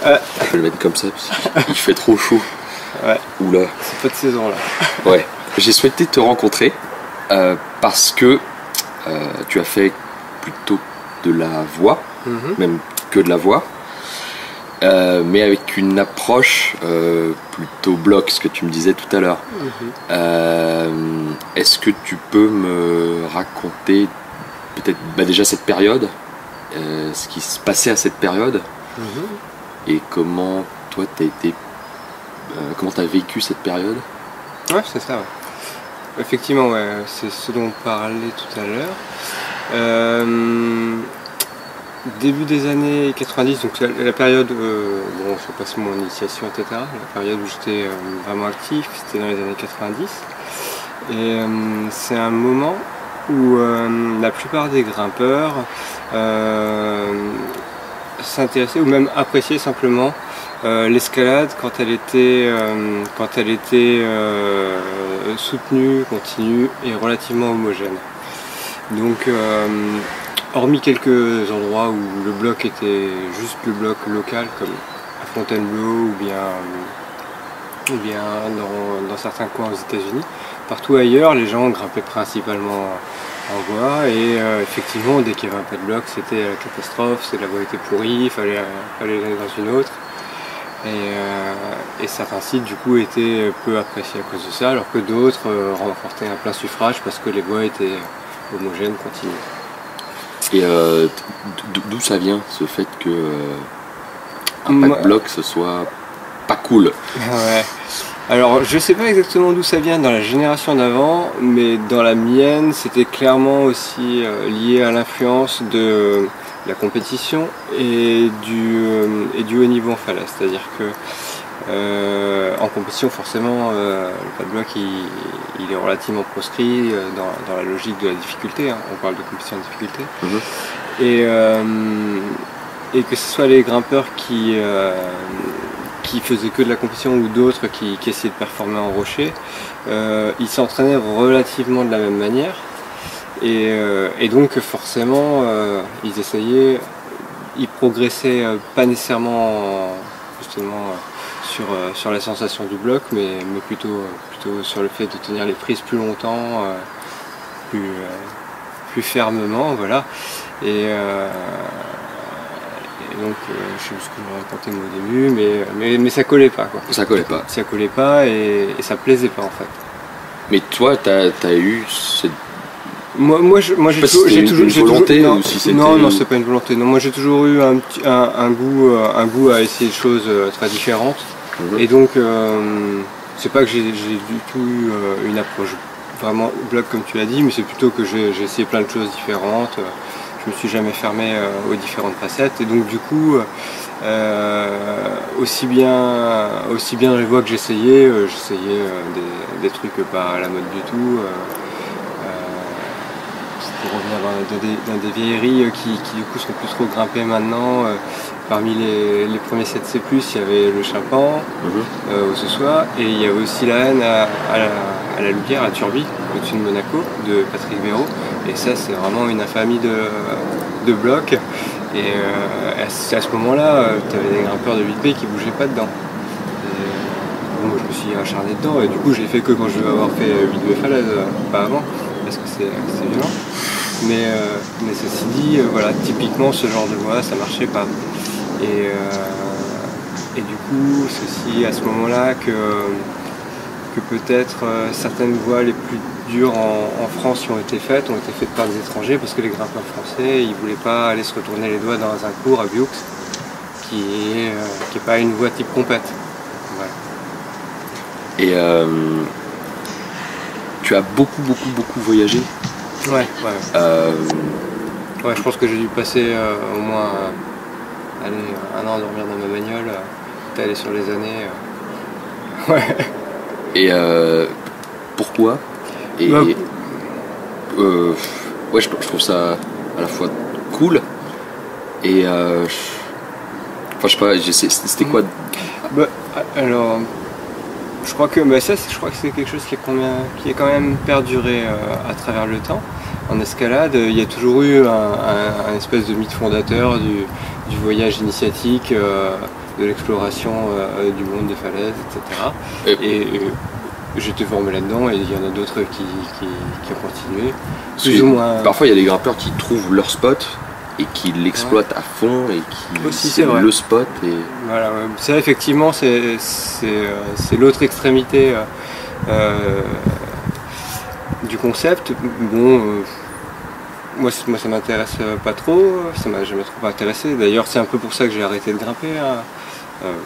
Ouais. On peut le mettre comme ça, parce qu'il fait trop chaud. Ouais. Oula. C'est pas de saison là. Ouais. J'ai souhaité te rencontrer parce que tu as fait plutôt de la voix, même que de la voix, mais avec une approche plutôt bloc, ce que tu me disais tout à l'heure. Est-ce que tu peux me raconter peut-être déjà cette période, ce qui se passait à cette période, et comment toi comment t'as vécu cette période? Ouais, c'est ça. Ouais. Effectivement, ouais, c'est ce dont on parlait tout à l'heure. Début des années 90, donc la période, bon, je passe mon initiation, etc. La période où j'étais vraiment actif, c'était dans les années 90. Et c'est un moment où la plupart des grimpeurs s'intéressaient ou même appréciaient simplement l'escalade quand elle était soutenue, continue et relativement homogène. Donc hormis quelques endroits où le bloc était juste le bloc local comme à Fontainebleau ou bien dans certains coins aux États-Unis, partout ailleurs les gens grimpaient principalement en voie et effectivement dès qu'il y avait un pas de bloc c'était la catastrophe, la voie était pourrie, il fallait aller dans une autre. Et certains sites du coup étaient peu appréciés à cause de ça, alors que d'autres remportaient un plein suffrage parce que les voies étaient homogènes, continues. Et d'où ça vient ce fait que un pas de bloc ce soit pas cool? Ouais. Alors je sais pas exactement d'où ça vient dans la génération d'avant, mais dans la mienne c'était clairement aussi lié à l'influence de la compétition et du haut niveau en falaise, c'est-à-dire que en compétition forcément le pas de bloc il est relativement proscrit dans la logique de la difficulté, hein. On parle de compétition de difficulté, et que ce soit les grimpeurs qui faisaient que de la compétition ou d'autres qui essayaient de performer en rocher, ils s'entraînaient relativement de la même manière. Et donc forcément ils progressaient pas nécessairement justement sur la sensation du bloc, mais plutôt sur le fait de tenir les prises plus longtemps, plus fermement, voilà. Et donc je sais plus ce que je racontais moi au début, mais ça collait pas quoi. Ça collait pas. Ça collait pas et ça plaisait pas en fait. Mais toi t'as eu cette... Moi j'ai toujours une volonté ou si c'était... Non, c'est pas une volonté. Non, moi j'ai toujours eu un goût à essayer des choses très différentes. Et donc c'est pas que j'ai du tout eu une approche vraiment bloc comme tu l'as dit, mais c'est plutôt que j'ai essayé plein de choses différentes. Je me suis jamais fermé aux différentes facettes et donc du coup aussi bien les voies que j'essayais des trucs pas à la mode du tout. Pour revenir dans des vieilleries qui du coup sont plus trop grimpées maintenant. Parmi les premiers 7C+, il y avait le Chimpan au Sossois, et il y avait aussi la Haine à la Louvière, à Turbie, au-dessus de Monaco, de Patrick Béraud. Et ça, c'est vraiment une infamie de blocs. Et à ce moment-là, tu avais des grimpeurs de 8B qui bougeaient pas dedans. Et, moi, je me suis acharné dedans, et du coup, je l'ai fait que quand je vais avoir fait 8B falaise, pas avant, parce que c'est violent. Mais ceci dit, voilà, typiquement ce genre de voie, ça marchait pas. Et du coup, c'est aussi à ce moment-là que peut-être certaines voies les plus dures en France qui ont été faites par des étrangers parce que les grimpeurs français, ils voulaient pas aller se retourner les doigts dans un cours à Bioux qui est pas une voie type compète. Voilà. Et tu as beaucoup voyagé? Ouais. Ouais, je pense que j'ai dû passer au moins un an à dormir dans ma bagnole, t'es sur les années. Ouais. Et pourquoi? Et ouais, je trouve ça à la fois cool et enfin je sais pas, c'était quoi? Alors je crois que c'est quelque chose qui est quand même perduré à travers le temps. En escalade, il y a toujours eu un espèce de mythe fondateur du voyage initiatique, de l'exploration du monde des falaises, etc. Et j'étais formé là-dedans et il y en a d'autres qui ont continué. Plus ou moins... Parfois il y a des grimpeurs qui trouvent leur spot et qui l'exploitent à fond et qui c'est le spot. Et... Voilà, ouais. Ça effectivement c'est l'autre extrémité du concept. Bon, moi ça m'intéresse pas trop, ça m'a jamais trop intéressé. D'ailleurs c'est un peu pour ça que j'ai arrêté de grimper, hein.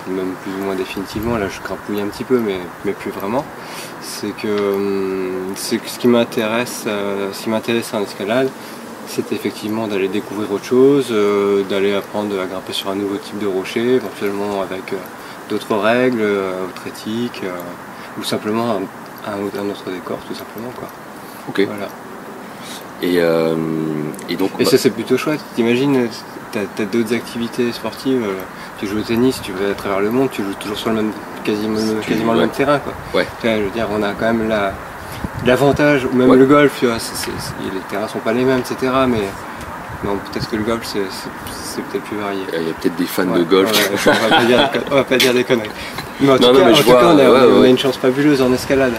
Même plus ou moins définitivement. Là je grimpouille un petit peu mais plus vraiment. C'est que ce qui m'intéresse en escalade, c'est effectivement d'aller découvrir autre chose, d'aller apprendre à grimper sur un nouveau type de rocher, éventuellement avec d'autres règles, autre éthique, ou simplement un autre décor tout simplement, quoi. Ok. Voilà. Et donc. Et ça c'est plutôt chouette. T'imagines, t'as d'autres activités sportives. Tu joues au tennis, tu vas à travers le monde, tu joues toujours sur quasiment le même terrain, quoi. Ouais. Je veux dire, on a quand même l'avantage, ou même le golf, tu vois, les terrains sont pas les mêmes, etc. Mais non, peut-être que le golf c'est peut-être plus varié. Il y a peut-être des fans de golf. On va pas dire des conneries. Mais en tout cas, on a une chance fabuleuse en escalade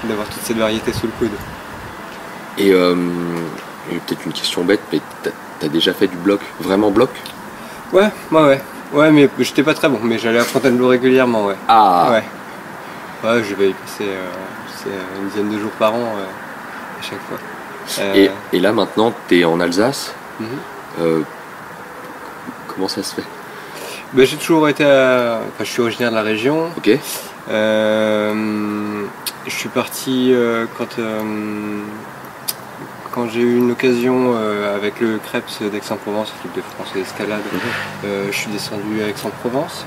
d'avoir toute cette variété sous le coude. Et peut-être une question bête, mais t'as déjà fait du bloc, vraiment bloc? Ouais, mais j'étais pas très bon, mais j'allais à Fontainebleau régulièrement, ouais. Ah. Ouais, je vais y passer une dizaine de jours par an à chaque fois. Et là maintenant, t'es en Alsace. Comment ça se fait? J'ai toujours été je suis originaire de la région. Ok. Je suis parti quand j'ai eu une occasion avec le Krebs d'Aix-en-Provence, équipe de France d'escalade, je suis descendu à Aix-en-Provence,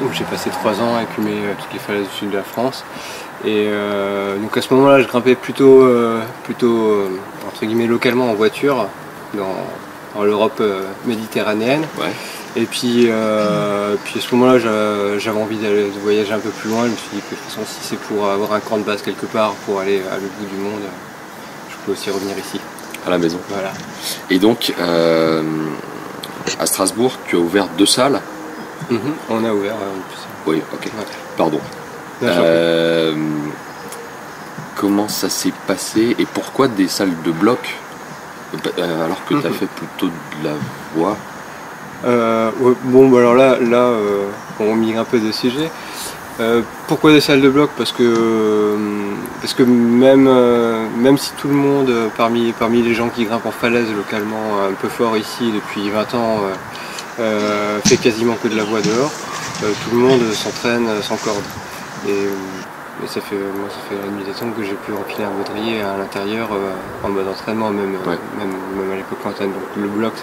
où j'ai passé 3 ans à écumer toutes les falaises du sud de la France. Et donc à ce moment-là, je grimpais plutôt entre guillemets localement en voiture dans l'Europe méditerranéenne. Ouais. Et puis à ce moment-là, j'avais envie de voyager un peu plus loin. Je me suis dit que de toute façon, si c'est pour avoir un camp de base quelque part, pour aller à l'autre bout du monde, je peux aussi revenir ici. À la maison. Voilà. Et donc, à Strasbourg, tu as ouvert 2 salles. On a ouvert. Oui, ok. Ouais. Pardon. Comment ça s'est passé et pourquoi des salles de bloc alors que tu as fait plutôt de la voie? Alors là on migre un peu de sujet. Pourquoi des salles de bloc? Parce que même si tout le monde parmi les gens qui grimpent en falaise localement un peu fort ici depuis 20 ans fait quasiment que de la voie dehors, tout le monde s'entraîne sans corde. Et ça fait la nuit des temps que j'ai pu empiler un baudrier à l'intérieur en mode entraînement, même à l'époque lointaine. Donc le bloc,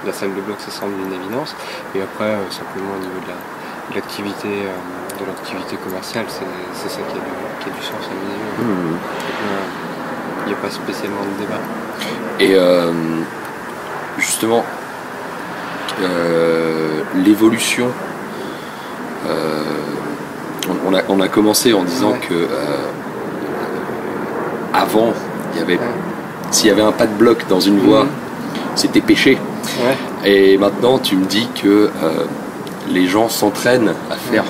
la salle de bloc, ça semble une évidence. Et après, simplement au niveau de l'activité commerciale, c'est ça qui a du sens à mes yeux. Il n'y a pas spécialement de débat. Et justement, l'évolution, on a commencé en disant que avant, s'il y avait un pas de bloc dans une voie, c'était péché. Et maintenant, tu me dis que les gens s'entraînent à faire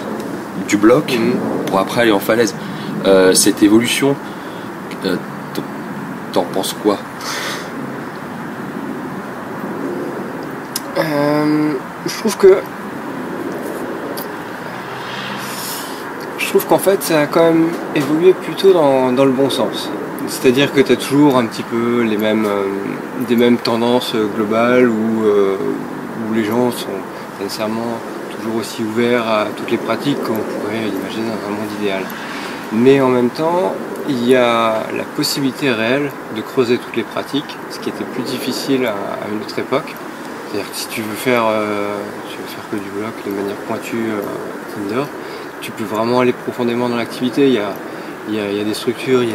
du bloc pour après aller en falaise. Cette évolution, t'en penses quoi? Je trouve qu'en fait ça a quand même évolué plutôt dans le bon sens. C'est-à-dire que tu as toujours un petit peu des mêmes tendances globales où les gens sont nécessairement toujours aussi ouverts à toutes les pratiques qu'on pourrait imaginer dans un monde idéal. Mais en même temps, il y a la possibilité réelle de creuser toutes les pratiques, ce qui était plus difficile à une autre époque. C'est-à-dire que si tu veux faire que du bloc de manière pointue indoor, tu peux vraiment aller profondément dans l'activité. Il y a des structures, il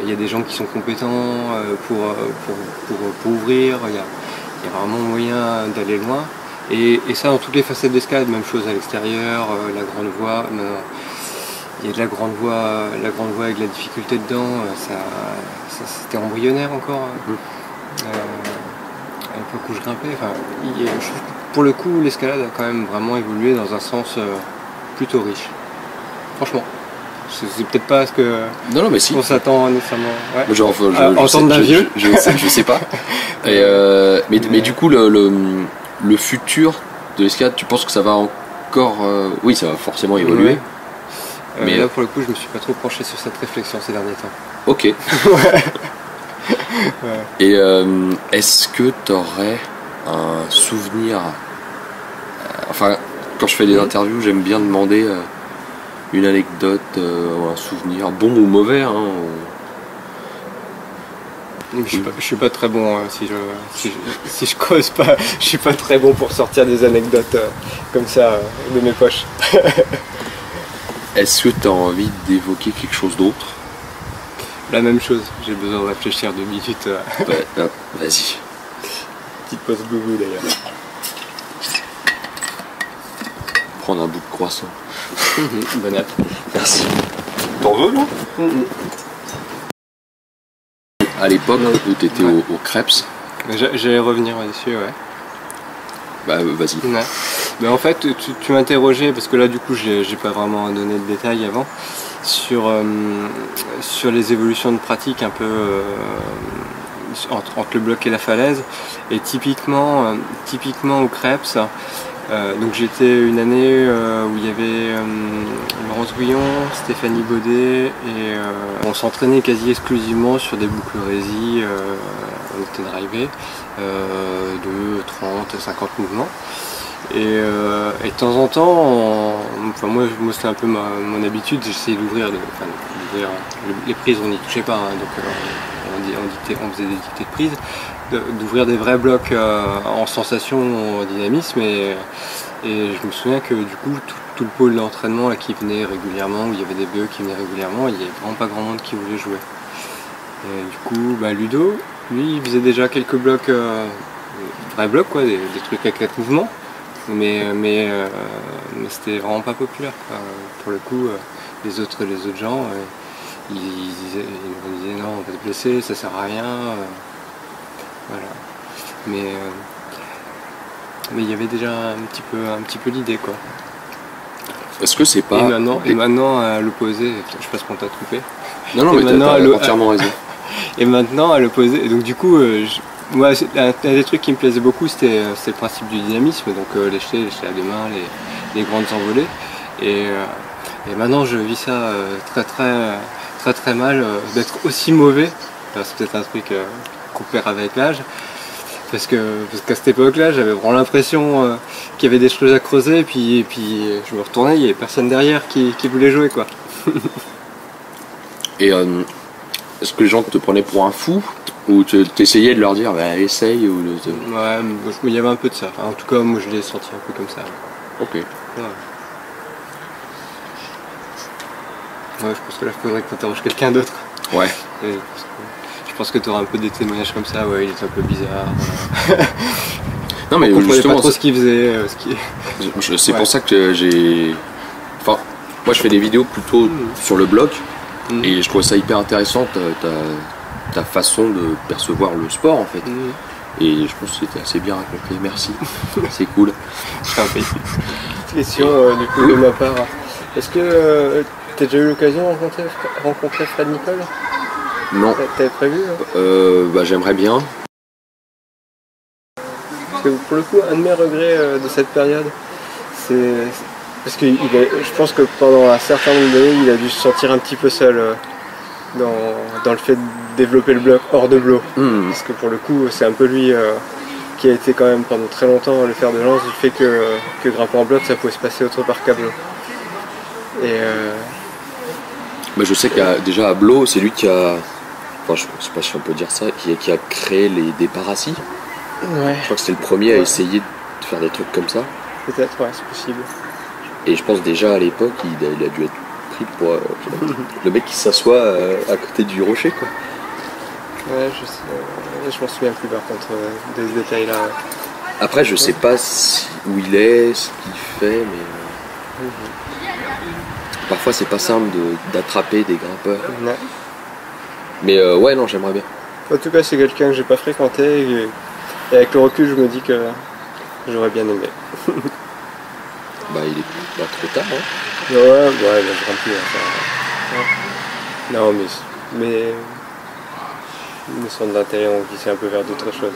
y a des gens qui sont compétents pour ouvrir. Il y a vraiment moyen d'aller loin. Et ça dans toutes les facettes d'escalade, même chose à l'extérieur, la grande voie. Il y a de la grande voie avec la difficulté dedans. Ça c'était embryonnaire encore. l'époque où je grimpais, enfin, je trouve que pour le coup, l'escalade a quand même vraiment évolué dans un sens plutôt riche. Franchement. C'est peut-être pas ce que non, mais si. on s'attend nécessairement. Ouais. Genre, entendre d'un vieux. Je sais pas. Et, mais du coup, le futur de l'escalade, tu penses que ça va encore... oui, ça va forcément évoluer. Ouais. Mais là, pour le coup, je me suis pas trop penché sur cette réflexion ces derniers temps. Ok. Ouais. Et est-ce que tu aurais un souvenir... enfin, quand je fais des interviews, j'aime bien demander une anecdote ou un souvenir, bon ou mauvais. Hein, je suis pas très bon si je creuse pas, je suis pas très bon pour sortir des anecdotes comme ça de mes poches. Est-ce que tu as envie d'évoquer quelque chose d'autre? La même chose, j'ai besoin de réfléchir 2 minutes. Vas-y. Petite pause gougou d'ailleurs. Prendre un bout de croissant. Bon app. Merci. T'en veux là? À l'époque où tu étais au Crêpes. J'allais revenir dessus, ouais. Bah vas-y. Ouais. Mais en fait, tu m'interrogeais, parce que là du coup j'ai pas vraiment donné de détails avant, sur les évolutions de pratique un peu entre le bloc et la falaise. Et typiquement au Crêpes, donc j'étais une année où il y avait Laurence Guillon, Stéphanie Baudet et on s'entraînait quasi exclusivement sur des boucles rési, on était drivé de 30 à 50 mouvements. Et de temps en temps, enfin moi c'était un peu mon habitude, j'essayais d'ouvrir, les prises on n'y touchait pas, hein, donc on faisait des dictées de prises, d'ouvrir des vrais blocs en sensation, en dynamisme, et je me souviens que du coup tout le pôle d'entraînement qui venait régulièrement, où il y avait des BE qui venaient régulièrement, il n'y avait vraiment pas grand monde qui voulait jouer. Et du coup Ludo, lui il faisait déjà quelques blocs, vrais blocs quoi, des trucs à 4 mouvements. Mais c'était vraiment pas populaire quoi. Pour le coup les autres gens ils nous disaient non, on va se blesser, ça sert à rien, voilà. Mais il y avait déjà un petit peu l'idée quoi. Est-ce que c'est pas... Et maintenant à l'opposé, je sais pas ce qu'on t'a trompé. Non mais t'as entièrement raison. Et maintenant à l'opposé, donc du coup moi, un des trucs qui me plaisait beaucoup, c'était le principe du dynamisme, donc les jetés à deux mains, les grandes envolées. Et maintenant, je vis ça très mal, d'être aussi mauvais. C'est peut-être un truc qu'on perd avec l'âge, parce qu'à cette époque-là, j'avais vraiment l'impression qu'il y avait des choses à creuser, et puis je me retournais, il n'y avait personne derrière qui voulait jouer, quoi. Et est-ce que les gens te prenaient pour un fou? Ou tu essayais de leur dire bah, essaye ou... Ouais, il y avait un peu de ça. Enfin, en tout cas, moi je l'ai senti un peu comme ça. Ok. Ouais, je pense que là il faudrait que tu interroges quelqu'un d'autre. Ouais. Je pense que tu auras un peu des témoignages comme ça, ouais, il est un peu bizarre. Non mais on justement. Pas trop ce qu'il faisait. C'est pour ça que j'ai... Enfin, moi je fais des vidéos plutôt sur le blog. Et je trouve ça hyper intéressant ta façon de percevoir le sport en fait. Et je pense que c'était assez bien raconté, merci. C'est cool. Je t'en prie. Question du coup de ma part. Est-ce que tu as déjà eu l'occasion de rencontrer Fred Nicole? Non. T'avais prévu bah, j'aimerais bien. Parce que pour le coup, un de mes regrets de cette période, c'est... Parce que je pense que pendant un certain nombre d'années, il a dû se sentir un petit peu seul dans le fait de développer le bloc hors de Blo. Parce que pour le coup, c'est un peu lui qui a été quand même pendant très longtemps le fer de lance du fait que grimper en bloc, ça pouvait se passer autre part qu'à Blo. Bah, je sais qu'à déjà à Blo, c'est lui qui a... Enfin, je sais pas si on peut dire ça, qui a créé des paracis. Ouais. Je crois que c'était le premier à essayer de faire des trucs comme ça. Peut-être, ouais, c'est possible. Et je pense déjà à l'époque, il a dû être pris pour le mec qui s'assoit à côté du rocher, quoi. Ouais, je m'en souviens plus par contre de ce détail-là. Après, je sais pas où il est, ce qu'il fait, mais parfois c'est pas simple d'attraper des grimpeurs. Ouais. Mais ouais, non, j'aimerais bien. En tout cas, c'est quelqu'un que j'ai pas fréquenté Et avec le recul, je me dis que j'aurais bien aimé. Bah il est pas trop tard, hein. Ouais, bah, je remplis. Non, mais mes centres d'intérêt ont glissé un peu vers d'autres choses.